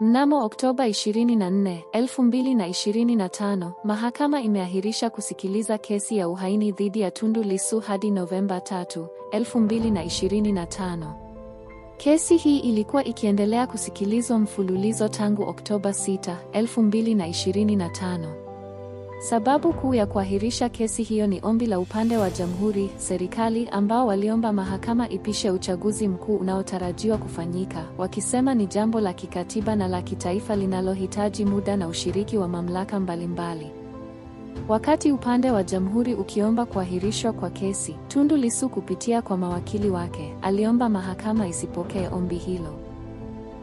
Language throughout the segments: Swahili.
Mnamo Oktoba 24, 2025, mahakama imeahirisha kusikiliza kesi ya uhaini dhidi ya Tundu Lissu hadi Novemba 3, 2025. Kesi hii ilikuwa ikiendelea kusikilizwa mfululizo tangu Oktoba 6, 2025. Sababu kuu ya kuahirisha kesi hiyo ni ombi la upande wa jamhuri, serikali, ambao waliomba mahakama ipishe uchaguzi mkuu unaotarajiwa kufanyika, wakisema ni jambo la kikatiba na la kitaifa linalohitaji muda na ushiriki wa mamlaka mbalimbali. Wakati upande wa jamhuri ukiomba kuahirishwa kwa kesi, Tundu Lissu kupitia kwa mawakili wake, aliomba mahakama isipokee ombi hilo.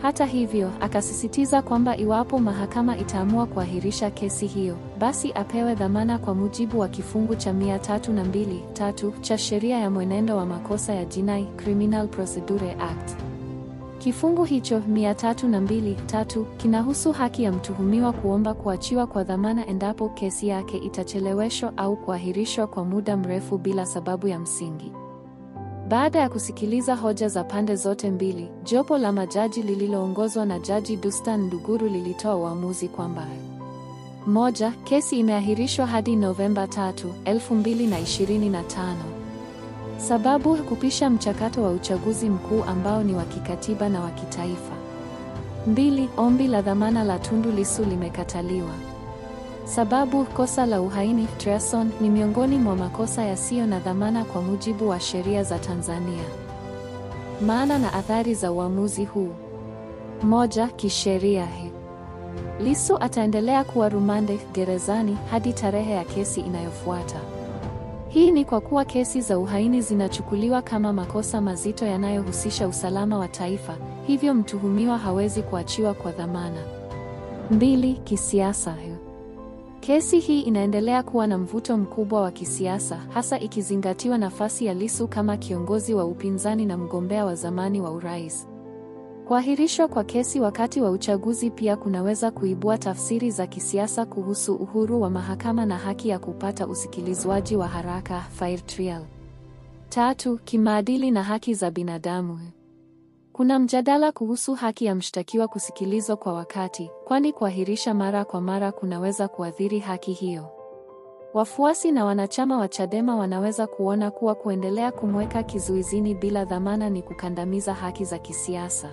Hata hivyo, akasisitiza kwamba iwapo mahakama itaamua kuahirisha kesi hiyo, basi apewe dhamana kwa mujibu wa kifungu cha 302(3) cha sheria ya mwenendo wa makosa ya jinai, Criminal Procedure Act. Kifungu hicho 302(3) kinahusu haki ya mtuhumiwa kuomba kuachiwa kwa dhamana endapo kesi yake itacheleweshwa au kuahirishwa kwa muda mrefu bila sababu ya msingi. Baada ya kusikiliza hoja za pande zote mbili, jopo la majaji lililoongozwa na Jaji Dunstan Nduguru lilitoa uamuzi kwamba: 1. Kesi imeahirishwa hadi Novemba 3, 2025. Sababu: kupisha mchakato wa uchaguzi mkuu ambao ni wa kikatiba na wa kitaifa. 2. Ombi la dhamana la Tundu Lissu limekataliwa. Sababu: kosa la uhaini, treason, ni miongoni mwa makosa yasiyo na dhamana kwa mujibu wa sheria za Tanzania. Maana na athari za uamuzi huu. 1. Kisheria, Lissu ataendelea kuwa rumande, gerezani, hadi tarehe ya kesi inayofuata. Hii ni kwa kuwa kesi za uhaini zinachukuliwa kama makosa mazito yanayohusisha usalama wa taifa, hivyo mtuhumiwa hawezi kuachiwa kwa dhamana. 2. Kisiasa, kesi hii inaendelea kuwa na mvuto mkubwa wa kisiasa, hasa ikizingatiwa nafasi ya Lissu kama kiongozi wa upinzani na mgombea wa zamani wa urais. Kuahirishwa kwa kesi wakati wa uchaguzi pia kunaweza kuibua tafsiri za kisiasa kuhusu uhuru wa mahakama na haki ya kupata usikilizwaji wa haraka, fair trial. 3. Kimaadili na haki za binadamu. Kuna mjadala kuhusu haki ya mshtakiwa kusikilizwa kwa wakati, kwani kuahirisha mara kwa mara kunaweza kuathiri haki hiyo. Wafuasi na wanachama wa Chadema wanaweza kuona kuwa kuendelea kumweka kizuizini bila dhamana ni kukandamiza haki za kisiasa.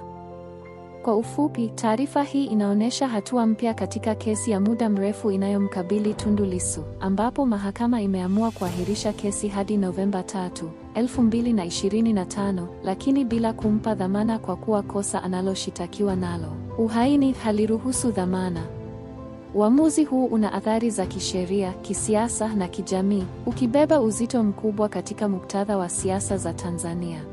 Kwa ufupi, taarifa hii inaonyesha hatua mpya katika kesi ya muda mrefu inayomkabili Tundu Lissu, ambapo mahakama imeamua kuahirisha kesi hadi Novemba 3, 2025, lakini bila kumpa dhamana kwa kuwa kosa analoshitakiwa nalo, uhaini, haliruhusu dhamana. Uamuzi huu una athari za kisheria, kisiasa na kijamii, ukibeba uzito mkubwa katika muktadha wa siasa za Tanzania.